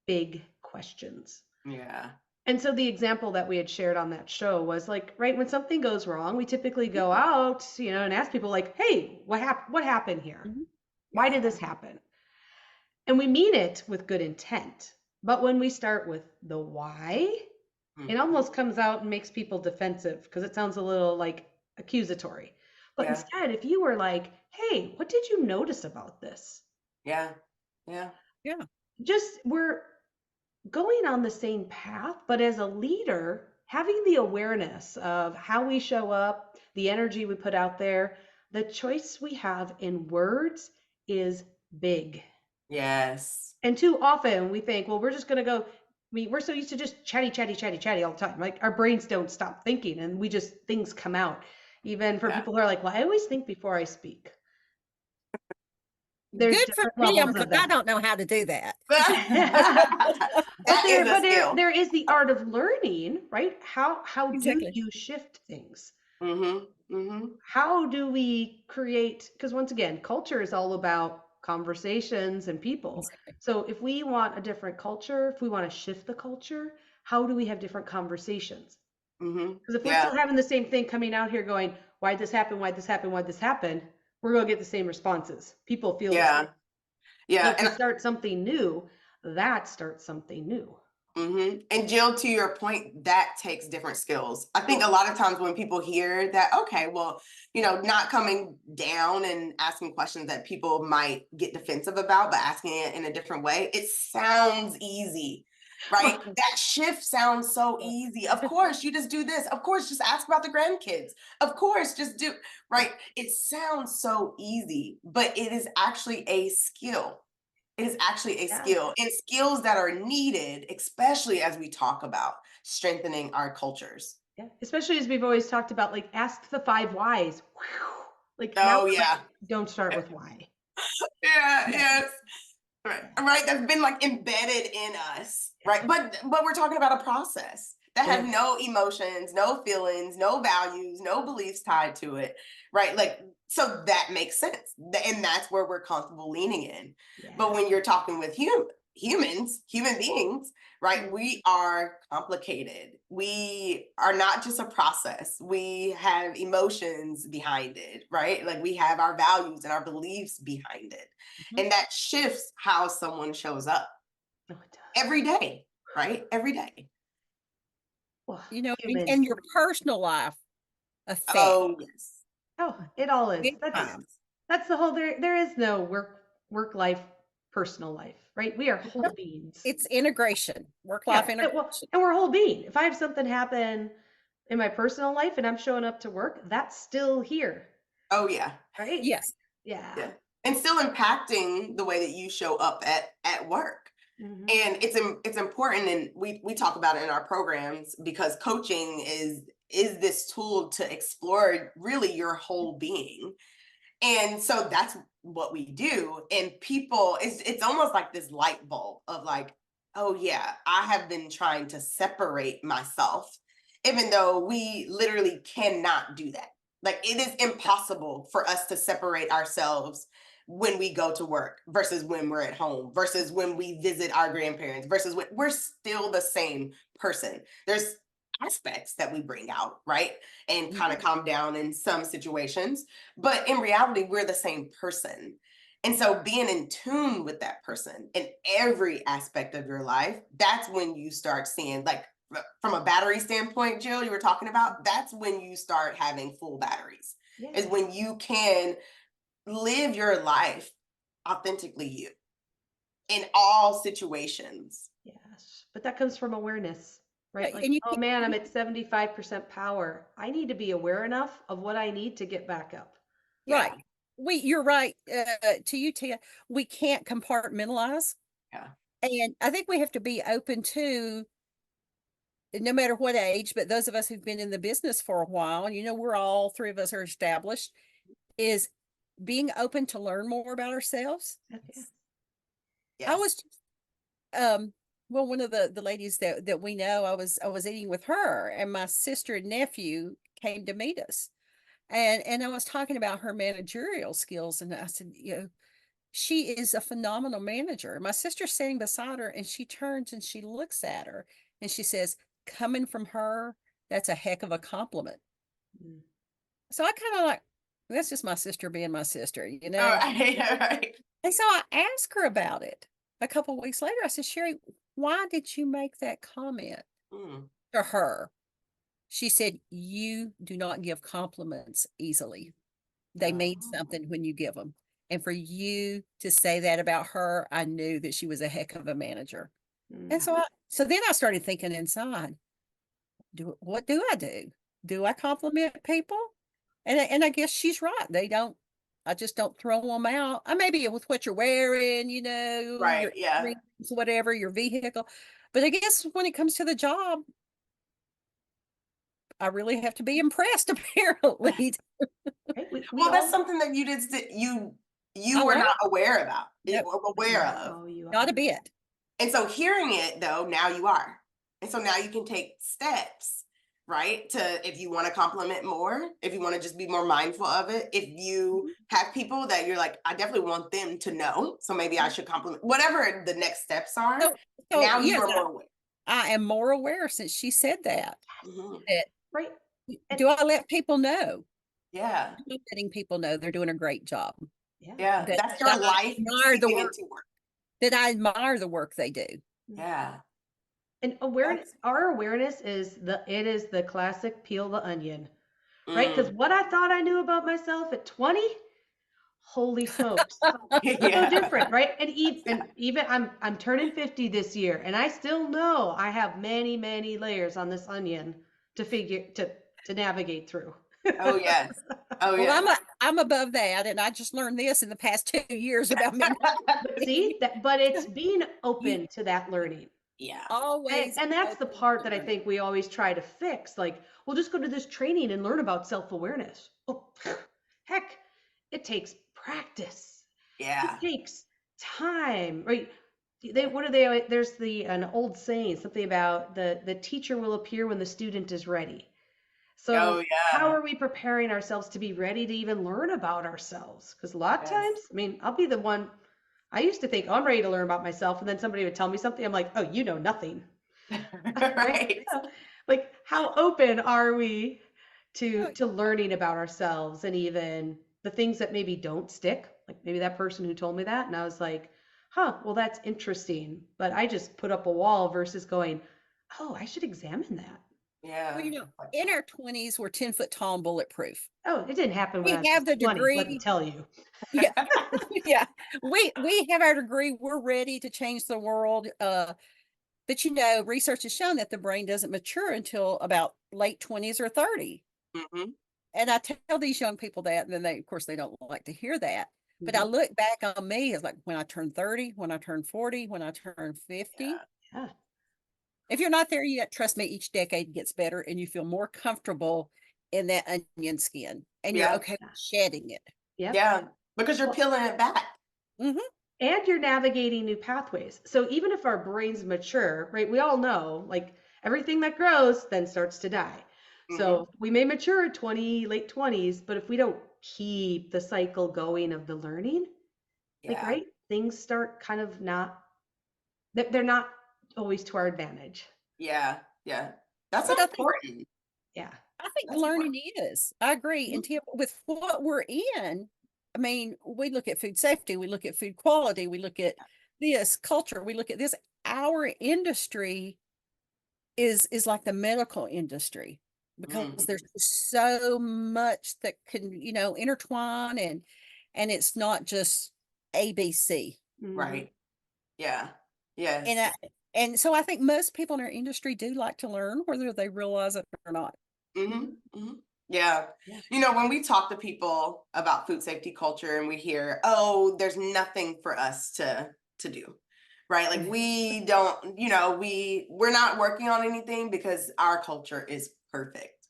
big questions. Yeah. And so the example that we had shared on that show was like, right, when something goes wrong, we typically go out, and ask people like, hey, what happened here? Mhm. Why Yeah. did this happen? And we mean it with good intent. But when we start with the why, it Mhm. almost comes out and makes people defensive because it sounds a little like accusatory. But Yeah. instead, if you were like, hey, what did you notice about this? Yeah. Yeah. Yeah. Just we're going on the same path, but as a leader, having the awareness of how we show up, the energy we put out there, the choice we have in words is big. Yes. And too often we think, well, we're just going to go. We're so used to just chatty, chatty, chatty, chatty all the time. Like our brains don't stop thinking and things come out. Even for Yeah. people who are like, well, I always think before I speak. There's Good for different them levels because of I that. don't know how to do that. But That there, is a but there, skill. there is the art of learning, right? How do Exactly. you shift things? Mhm. Mhm. How do we create? Because once again, culture is all about conversations and people. Exactly. So if we want a different culture, if we want to shift the culture, how do we have different conversations? Mhm. Because if we're Yeah. still having the same thing coming out here going, why'd this happen? Why'd this happen? Why'd this happen? We're going to get the same responses. People feel the same. Yeah. So Yeah. if we start something new, that starts something new. And Jill, to your point, that takes different skills. I think Oh, a lot of times when people hear that, okay, well, not coming down and asking questions that people might get defensive about, but asking it in a different way, it sounds easy, right? well, That shift sounds so well, easy. Of course, you just do this. Of course, just ask about the grandkids. Of course, just do, right? It sounds so easy, but it is actually a skill. It is actually a yeah. skill and skills that are needed, especially as we talk about strengthening our cultures. Yeah, especially as we've always talked about, like ask the five whys. Whew. Like now Oh we're yeah. like, don't start with why. Yeah, Yeah, yes. Right. yeah, Right. That's been like embedded in us. yeah, Right. But we're talking about a process that it has is. no emotions, no feelings, no values, no beliefs tied to it. Right. Like, so that makes sense. And that's where we're comfortable leaning in. But Yeah, when you're talking with human beings, right? We are complicated. We are not just a process. We have emotions behind it, right? Like we have our values and our beliefs behind it. Mhm. And that shifts how someone shows up Oh, it does. every day, right? Every day. Well, And humans. your personal life affects Oh, yes. Oh, it all is. big That's time. that's the whole there is no work life, personal life, right? We are whole beings. It's integration, work-life Yeah. Well, integration. and we're a whole being. If I have something happen in my personal life and I'm showing up to work, that's still here, Oh, yeah. right? Yes. Yeah. Yeah. And still impacting the way that you show up at work. Mhm. And it's important, and we talk about it in our programs, because coaching is this tool to explore really your whole being. And so that's what we do. And people, it's almost like this light bulb of like, oh yeah, I have been trying to separate myself, even though we literally cannot do that. Like it is impossible for us to separate ourselves when we go to work versus when we're at home versus when we visit our grandparents versus when we're still the same person. There's aspects that we bring out, right? And kind of calm down in some situations, but in reality, we're the same person. And so being in tune with that person in every aspect of your life, that's when you start seeing, like, from a battery standpoint, Jill, you were talking about, that's when you start having full batteries, is Yeah. when you can live your life authentically you in all situations. Yes. But that comes from awareness, right? Like, And you oh can't, man, I'm at 75% power. I need to be aware enough of what I need to get back up. Yeah. right. You're right. To you, Tia, we can't compartmentalize. Yeah. And I think we have to be open to, no matter what age, but those of us who've been in the business for a while, we're all three of us are established, is being open to learn more about ourselves. Yeah. I Yes. was well, one of the ladies that we know, I was eating with her, and my sister and nephew came to meet us. And I was talking about her managerial skills, and I said, she is a phenomenal manager. My sister's sitting beside her, and she turns and she looks at her and she says, coming from her, that's a heck of a compliment. Mm. So I kind of like, that's just my sister being my sister, All right. All right. And so I asked her about it a couple of weeks later. I said, Sherry, why did you make that comment Mm. to her? She said, you do not give compliments easily. They mean Oh. something when you give them. And for you to say that about her, I knew that she was a heck of a manager. And Mm. so then I started thinking inside, what do I do? Do I compliment people? And I guess she's right. They don't. I just don't throw them out. I maybe with what you're wearing, Right. your Yeah. earrings, whatever, your vehicle. But I guess when it comes to the job, I really have to be impressed, apparently. Right? We Well, that's all something that you did, you I were love not aware about, it. aware of. no, you Not a are. bit. And so hearing it though, now you are. And so now you can take steps, right? To, if you want to compliment more, if you want to just be more mindful of it, if you have people that you're like, I definitely want them to know, so maybe I should compliment, whatever the next steps are, So, so now you yes, are more aware. I am more aware since she said that. Mhm. That Right. And do I let people know? Yeah. I'm letting people know they're doing a great job. yeah. Yeah. That, That's that your I life admire the seeping work. into work. That I admire the work they do. Yeah. And awareness, That's, our awareness is the classic peel the onion, right? Because mm, what I thought I knew about myself at 20, holy smokes, so yeah. different, right? And even I'm turning 50 this year, and I still know I have many, many layers on this onion to navigate through. Oh, yes. Oh, Well, yes. I'm above that, and I just learned this in the past 2 years about me. But see that, but it's being You open to that learning. Yeah. And, always and that's the open part to that I learning. think we always try to fix. Like, we'll just go to this training and learn about self-awareness. Oh, heck, it takes practice. It Yeah. takes time, right? What are they? There's an old saying, something about the teacher will appear when the student is ready. Oh, So how yeah. are we preparing ourselves to be ready to even learn about ourselves? Because a lot of Yes. times, I mean, I'll be the one. I used to think, oh, I'm ready to learn about myself. And then somebody would tell me something. I'm like, oh, you know nothing. Right? Right. So, like, how open are we Oh, to learning about ourselves and even the things that maybe don't stick? Like maybe that person who told me that, and I was like, huh, well, that's interesting. But I just put up a wall versus going, oh, I should examine that. well, Yeah. in our 20s, we're 10 foot tall and bulletproof. Oh, it didn't happen when I We was have the 20, let me degree. tell you. Yeah. Yeah. We have our degree. We're ready to change the world. But research has shown that the brain doesn't mature until about late 20s or 30. Mhm. And I tell these young people that, and then of course, they don't like to hear that. But I Mhm. look back on me as like when I turned 30, when I turned 40, when I turned 50. Yeah. If you're not there yet, trust me, each decade gets better and you feel more comfortable in that onion skin and you're Yeah. okay with shedding it. Yep. Yeah. Because you're Well, peeling it back. Hmm. and you're navigating new pathways. So even if our brains mature, right, we all know like everything that grows then starts to die. Mhm. So we may mature at 20, late 20s, but if we don't keep the cycle going of the learning, like, Yeah. right, things start kind of not, they're not always to our advantage. Yeah. Yeah. That's But important. Yeah. I think That's important. learning is. I agree. Mhm. And with what we're in, I mean, we look at food safety, we look at food quality, we look at this culture, we look at this. Our industry is like the medical industry because Mhm. there's just so much that can, intertwine and it's not just ABC. Mhm. Right. Yeah. And Yes. I, and so I think most people in our industry do like to learn, whether they realize it or not. Mhm. Mhm. Mhm. Yeah. Yeah. When we talk to people about food safety culture and we hear, "Oh, there's nothing for us to do." Right? Like we don't, we're not working on anything because our culture is perfect.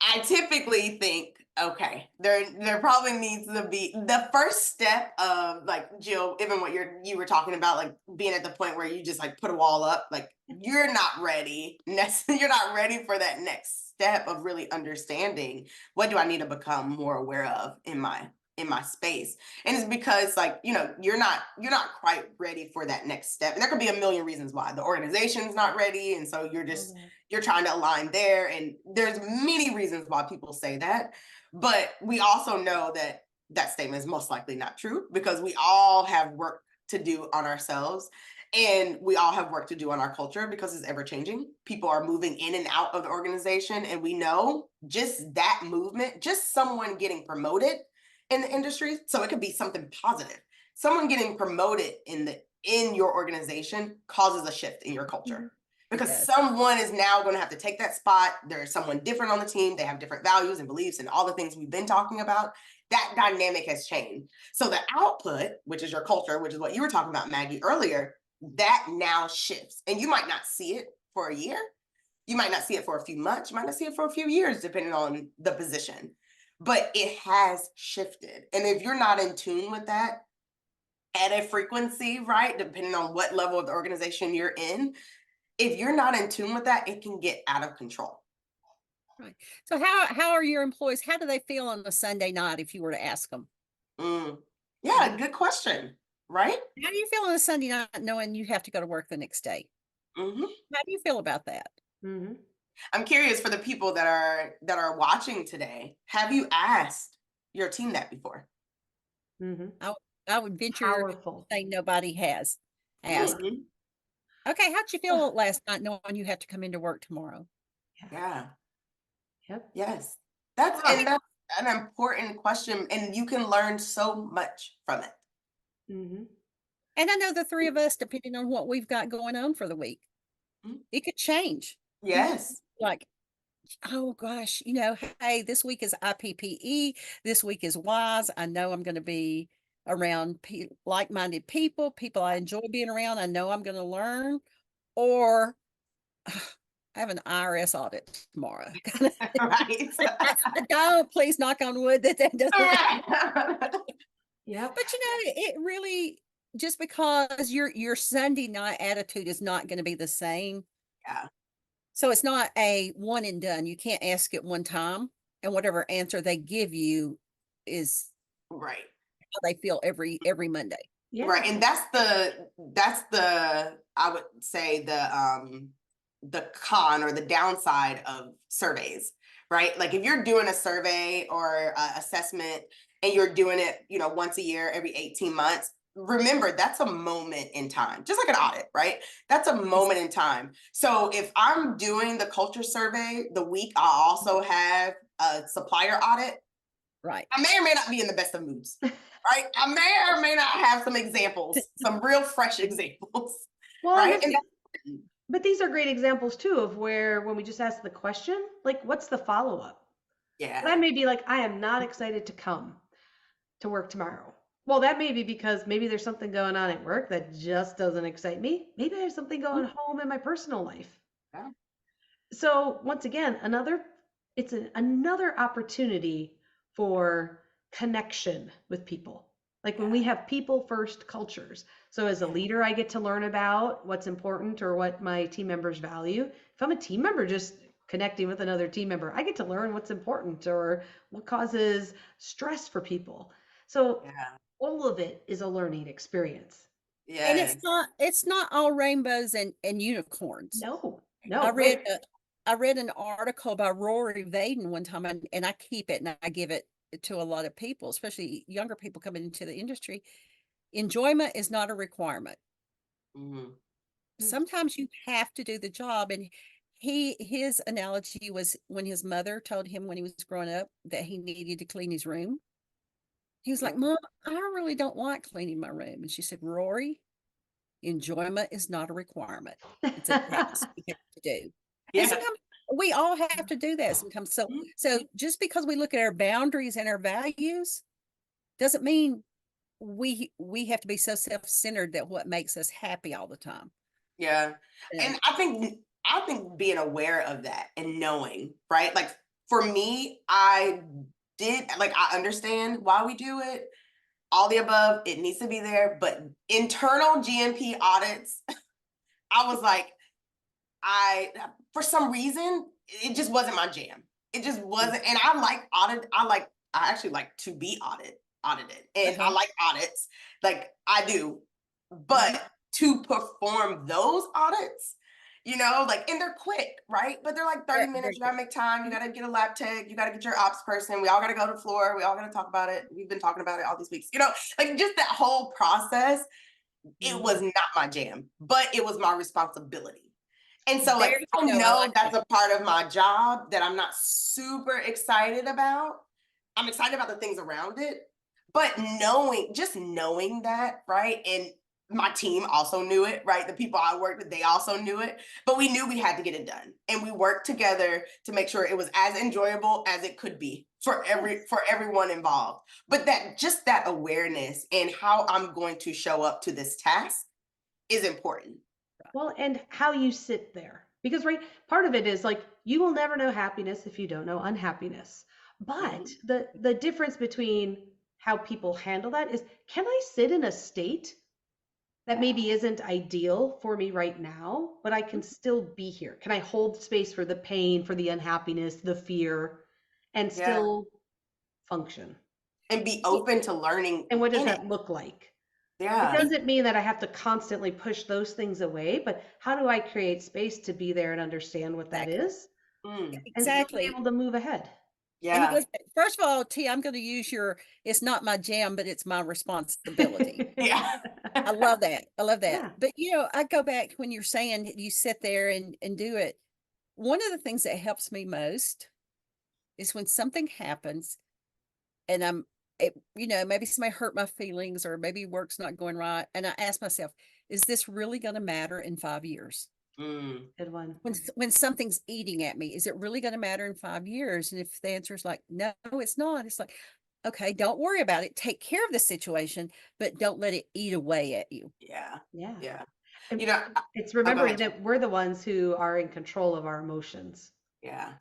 I typically think, okay, there probably needs to be the first step of like Jill, even what you were talking about, like being at the point where you just like put a wall up, like you're not ready. You're not ready for that next step of really understanding what do I need to become more aware of in my space. And it's because like, you're not quite ready for that next step. And there could be a million reasons why. The organization's not ready. And so you're trying to align there, and there's many reasons why people say that, but we also know that that statement is most likely not true because we all have work to do on ourselves, and we all have work to do on our culture because it's ever changing. People are moving in and out of the organization, and we know just that movement, just someone getting promoted in the industry, so it could be something positive. Someone getting promoted in your organization causes a shift in your Mhm. culture It because does. someone is now going to have to take that spot. There's someone different on the team. They have different values and beliefs and all the things we've been talking about. That dynamic has changed. So the output, which is your culture, which is what you were talking about, Maggie, earlier, that now shifts. And you might not see it for a year. You might not see it for a few months. You might not see it for a few years, depending on the position. But it has shifted. And if you're not in tune with that at a frequency, right, depending on what level of the organization you're in, if you're not in tune with that, it can get out of control. Right. So how are your employees? How do they feel on a Sunday night if you were to ask them? Mm. Yeah, good question, right? How do you feel on a Sunday night knowing you have to go to work the next day? Hmm. How do you feel about that? Mhm. I'm curious for the people that are watching today. Have you asked your team that before? Mhm. I I would venture to Powerful. say nobody has asked. Mhm. Okay, how'd you Ugh. feel last night knowing you have to come into work tomorrow? Yeah. Yeah. Yep. Yes. That's And and that's an important question, and you can learn so much from it. Mhm. and I know the three of us, depending on what we've got going on for the week, Mhm. it could change. Yes. Like, oh gosh, hey, this week is IPPE, this week is WISE. I know I'm going to be around like-minded people I enjoy being around. I know I'm going to learn, or I have an IRS audit tomorrow. Right. I don't, please knock on wood that doesn't happen. Right. Yep. But it really, just because your Sunday night attitude is not going to be the same. Yeah. So it's not a one and done. You can't ask it one time, and whatever answer they give you is Right. how they feel every Monday. Yeah. Right. And I would say the con or the downside of surveys, right? Like if you're doing a survey or assessment and you're doing it, once a year, every 18 months, remember that's a moment in time, just like an audit, right? That's a moment in time. So if I'm doing the culture survey the week I also have a supplier audit, Right. I may or may not be in the best of moods, right? I may or may not have some examples, some real fresh examples, Well, and right? this, but these are great examples too of where when we just ask the question, like, what's the follow up? And I Yeah. may be like, I am not excited to come to work tomorrow. Well, that may be because maybe there's something going on at work that just doesn't excite me. Maybe I have something going home in my personal life. Yeah. So once again, another opportunity for connection with people. Like when we have people first cultures. So as a leader, I get to learn about what's important or what my team members value. If I'm a team member, just connecting with another team member, I get to learn what's important or what causes stress for people. So Yeah. all of it is a learning experience. And Yes. it's not all rainbows and unicorns. No, I no, read right. I read an article by Rory Vaden one time, and I keep it and I give it to a lot of people, especially younger people coming into the industry. Enjoyment is not a requirement. Mm-hmm. Sometimes you have to do the job. And his analogy was when his mother told him when he was growing up that he needed to clean his room. He was like, Mom, I really don't like cleaning my room. And she said, Rory, enjoyment is not a requirement. It's a task you have to do. And Yeah. sometimes we all have to do that sometimes. So just because we look at our boundaries and our values doesn't mean we have to be so self-centered that what makes us happy all the time. Yeah. Yeah. And I think being aware of that and knowing, right? Like for me, I understand why we do it. All the above, it needs to be there, but internal GMP audits, I was like, for some reason, it just wasn't my jam. It just wasn't. And I actually like to be audited. And I like audits. Like I do. But to perform those audits, and they're quick, right? But they're like 30 minutes. You gotta make time. You gotta get a lab tech. You gotta get your ops person. We all gotta go to the floor. We all gotta talk about it. We've been talking about it all these weeks. Like just that whole process, it was not my jam, but it was my responsibility. And so like I know that's a part of my job that I'm not super excited about. I'm excited about the things around it, but knowing that, right? And my team also knew it, right? The people I worked with, they also knew it, but we knew we had to get it done. And we worked together to make sure it was as enjoyable as it could be for everyone involved. But that awareness and how I'm going to show up to this task is important. Well, and how you sit there. Because, right, part of it is like you will never know happiness if you don't know unhappiness. But the difference between how people handle that is, can I sit in a state that maybe isn't ideal for me right now, but I can still be here? Can I hold space for the pain, for the unhappiness, the fear, and still function? And be open to learning. And what does that look like? It Yeah. doesn't mean that I have to constantly push those things away, but how do I create space to be there and understand what that is and still be able to move ahead? And he Yeah. goes, first of all, T, I'm going to use it's not my jam, but it's my responsibility. Yeah. I love that. I love that. Yeah. But I go back when you're saying you sit there and do it. One of the things that helps me most is when something happens and maybe somebody hurt my feelings or maybe work's not going right. And I ask myself, is this really going to matter in 5 years? Good one. When something's eating at me, is it really going to matter in 5 years? And if the answer is like, no, it's not, it's like, okay, don't worry about it. Take care of the situation, but don't let it eat away at you. Yeah. Yeah. Yeah. And You know, it's go remembering ahead. that we're the ones who are in control of our emotions, Yeah.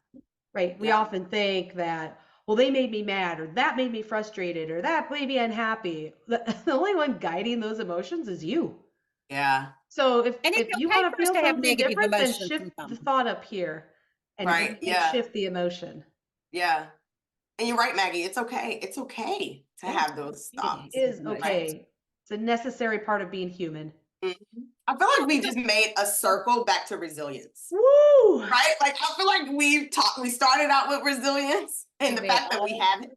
right? We Yeah. often think that, well, they made me mad, or that made me frustrated, or that made me unhappy. The only one guiding those emotions is you. Yeah. So And it's if you okay want to for us feel to have something negative different, then emotions shift the sometimes. thought up here and Right. Yeah. shift the emotion. Yeah. And you're right, Maggie. It's okay. It's okay to have those thoughts. It is okay. It's a necessary part of being human. Mhm. I feel like we just made a circle back to resilience, Woo! right? Like I feel like we started out with resilience and the Amen. fact that we have it,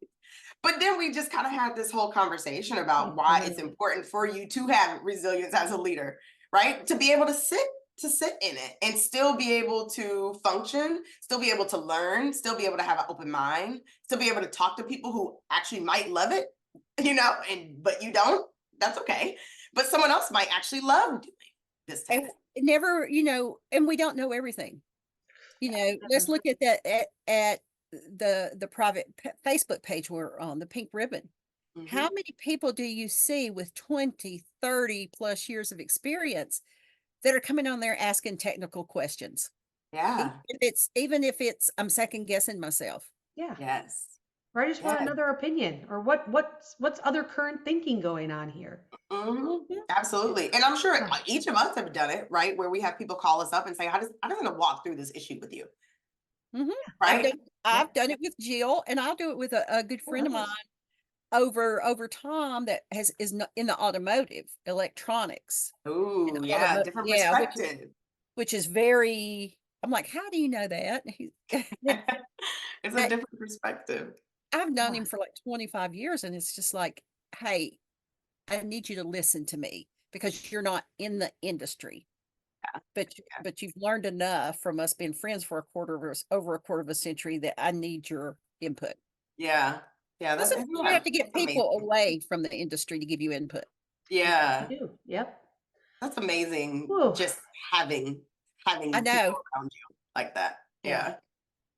but then we just kind of had this whole conversation about why it's Mhm. important for you to have resilience as a leader, right? To be able to sit in it and still be able to function, still be able to learn, still be able to have an open mind, still be able to talk to people who actually might love it, and but you don't. That's okay. But someone else might actually love doing this type And of. never, and we don't know everything. Let's Never. look at that at the private Facebook page we're on, the pink ribbon. How Mhm. many people do you see with 20, 30 plus years of experience that are coming on there asking technical questions? Yeah. Even if it's I'm second guessing myself. Yeah. Yes. Or I just want Yes. another opinion, or what's other current thinking going on here? Mhm. Yeah. Absolutely. And I'm sure Huh. each of us have done it, right? Where we have people call us up and say, I just want to walk through this issue with you. Mhm. I've Right. done Yeah. I've done it with Jill, and I'll do it with a good Or friend of mine others. over time that is not in the automotive electronics and Ooh, yeah. automotive, Different yeah, perspective. which is very. I'm like, how do you know that? It's a I- different perspective. I've known Yeah. him for like 25 years, and it's just like, hey, I need you to listen to me because you're not in the industry, Yeah. but you've learned enough from us being friends for over a quarter of a century that I need your input. Yeah. Yeah. Well, sometimes you have to get That's amazing. people away from the industry to give you input. You Yeah. do. Yep. That's amazing. Whew. Just having I people know. around you like that. Yeah. Yeah.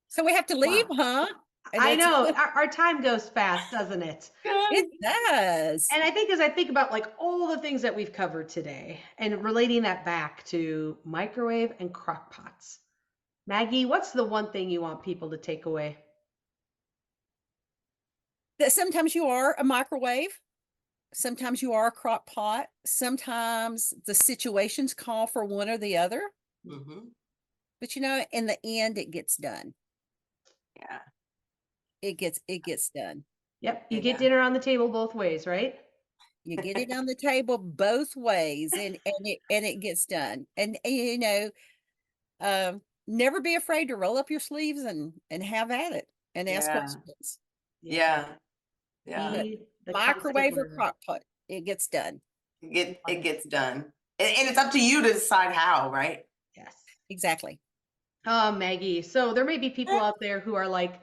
So we have to leave, Wow. huh? And I it's know our time goes fast, doesn't it? it does. And I think as I think about like all the things that we've covered today and relating that back to microwave and crock pots, Maggie, what's the one thing you want people to take away? That sometimes you are a microwave, sometimes you are a crock pot, sometimes the situations call for one or the other, Hmm. but in the end it gets done. Yeah. It gets done. Yep, you get Yeah. dinner on the table both ways, right? You get it on the table both ways, and it gets done. Never be afraid to roll up your sleeves and have at it and ask Yeah. questions. Yeah. Yeah. Yeah. But Be the constant microwave or learner. crock pot, it gets done. It Love it. gets done. And it's up to you to decide how, right? Yes. Exactly. Oh, Maggie. So there may be people out there who are like,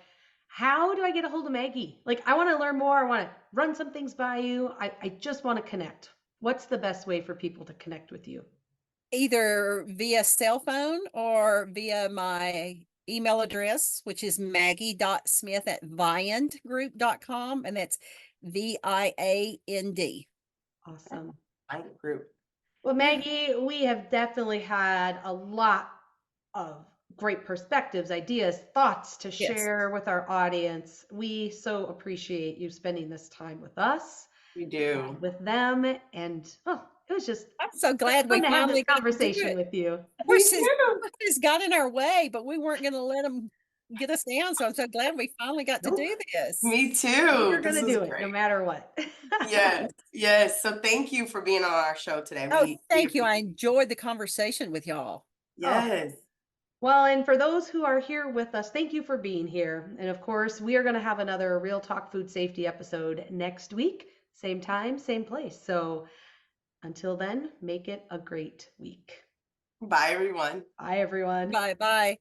how do I get a hold of Maggie? Like, I want to learn more. I want to run some things by you. I just want to connect. What's the best way for people to connect with you? Either via cell phone or via my email address, which is maggie.smith@viandgroup.com. And that's VIAND. Awesome. Viand Group. Well, Yeah. Maggie, we have definitely had a lot of great perspectives, ideas, thoughts to Yes. share with our audience. We so appreciate you spending this time with us We and do. with them. And oh, it was just I'm so glad we fun to have this finally got to do conversation it. with you. Me too. Horses got in our way, but we weren't going to let them get us down. So I'm so glad we finally got to Nope. do this. Me We too. are going This to is do it no great. matter what. Yes. Yes. So thank you for being on our show today. Oh, We thank you. I appreciate it. enjoyed the conversation with y'all. Oh, Yes. well, and for those who are here with us, thank you for being here. And of course, we are going to have another Real Talk Food Safety episode next week, same time, same place. So until then, make it a great week. Bye, everyone. Bye, everyone. Bye bye.